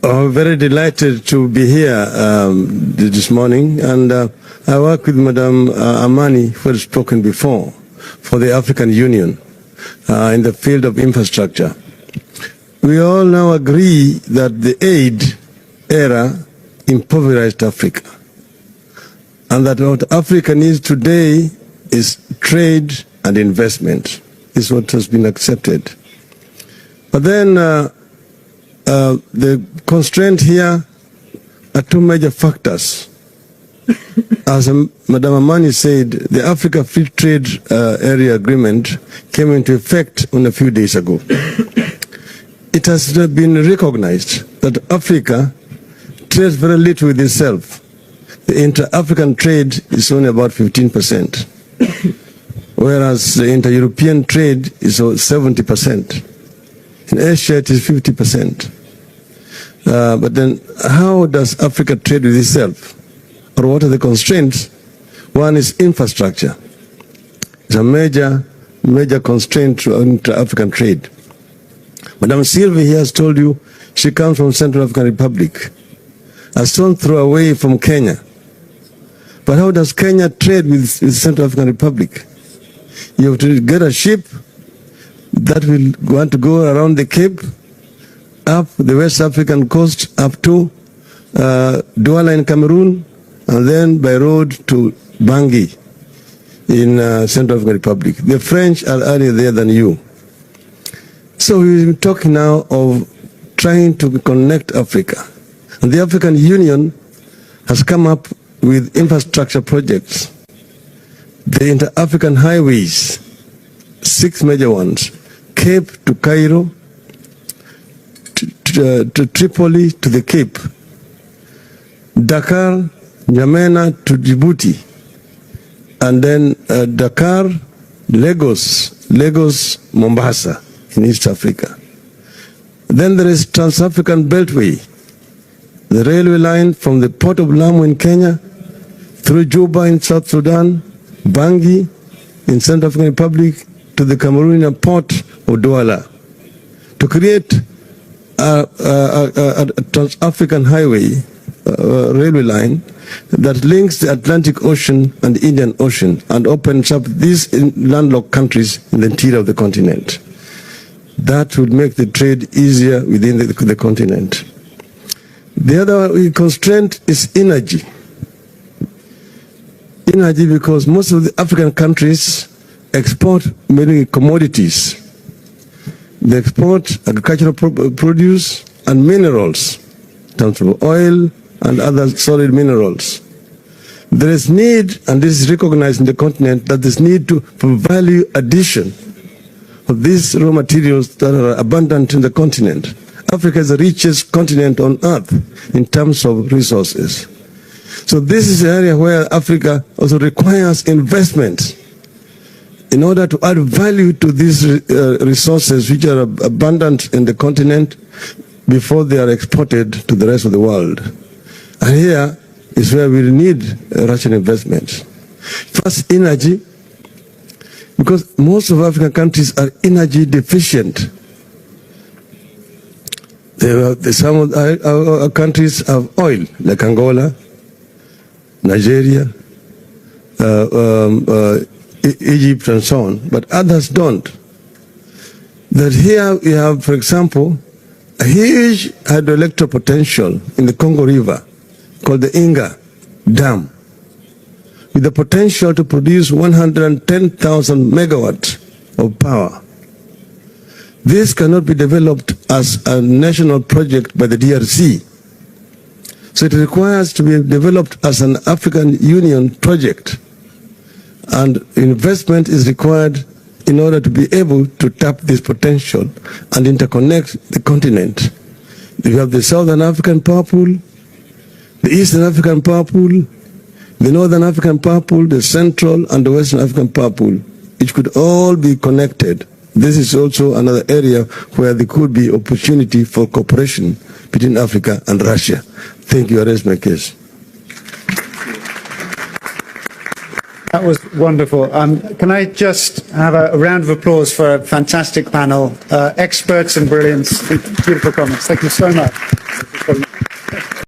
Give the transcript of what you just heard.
Very delighted to be here this morning, and I work with Madam Amani, who has spoken before, for the African Union in the field of infrastructure. We all now agree that the aid era impoverished Africa, and that what Africa needs today is trade and investment. This is what has been accepted. But then the constraint here are two major factors. As Madam Amani said, the Africa Free Trade Area Agreement came into effect a few days ago. It has been recognized that Africa trades very little with itself. The inter-African trade is only about 15%, whereas the inter-European trade is 70%. In Asia, it is 50%. But then, how does Africa trade with itself? Or what are the constraints? One is infrastructure. It's a major constraint to inter-African trade. Madam Sylvie here has told you she comes from Central African Republic, a stone throw away from Kenya. But how does Kenya trade with Central African Republic? You have to get a ship that will want to go around the Cape, up the West African coast, up to Douala in Cameroon, and then by road to Bangui in Central African Republic. The French are earlier there than you. So we're talking now of trying to connect Africa. And the African Union has come up with infrastructure projects. The inter-African highways, 6 major ones, Cape to Cairo, to Tripoli to the Cape, Dakar, N'Djamena to Djibouti, and then Dakar, Lagos, Mombasa in East Africa. Then there is Trans-African Beltway, the railway line from the port of Lamu in Kenya, through Juba in South Sudan, Bangui in Central African Republic, to the Cameroonian port of Douala, to create a Trans-African highway, railway line that links the Atlantic Ocean and the Indian Ocean and opens up these landlocked countries in the interior of the continent. That would make the trade easier within the continent. The other constraint is energy. Energy, because most of the African countries export many commodities. They export agricultural produce and minerals, in terms of oil and other solid minerals. There is need, and this is recognized in the continent, that there's need for value addition of these raw materials that are abundant in the continent. Africa is the richest continent on earth in terms of resources. So this is an area where Africa also requires investment in order to add value to these resources which are abundant in the continent before they are exported to the rest of the world. And here is where we need Russian investment. First, energy, because most of African countries are energy deficient. Some of our countries have oil, like Angola, Nigeria, Egypt and so on, but others don't. That here we have, for example, a huge hydroelectric potential in the Congo River called the Inga Dam, with the potential to produce 110,000 megawatts of power. This cannot be developed as a national project by the DRC. So it requires to be developed as an African Union project. And investment is required in order to be able to tap this potential and interconnect the continent. We have the Southern African Power Pool, the Eastern African Power Pool, the Northern African Power Pool, the Central and the Western African Power Pool. It could all be connected. This is also another area where there could be opportunity for cooperation between Africa and Russia. Thank you. I raise my case. That was wonderful. Can I just have a round of applause for a fantastic panel, experts and brilliance, beautiful comments. Thank you so much. microphone.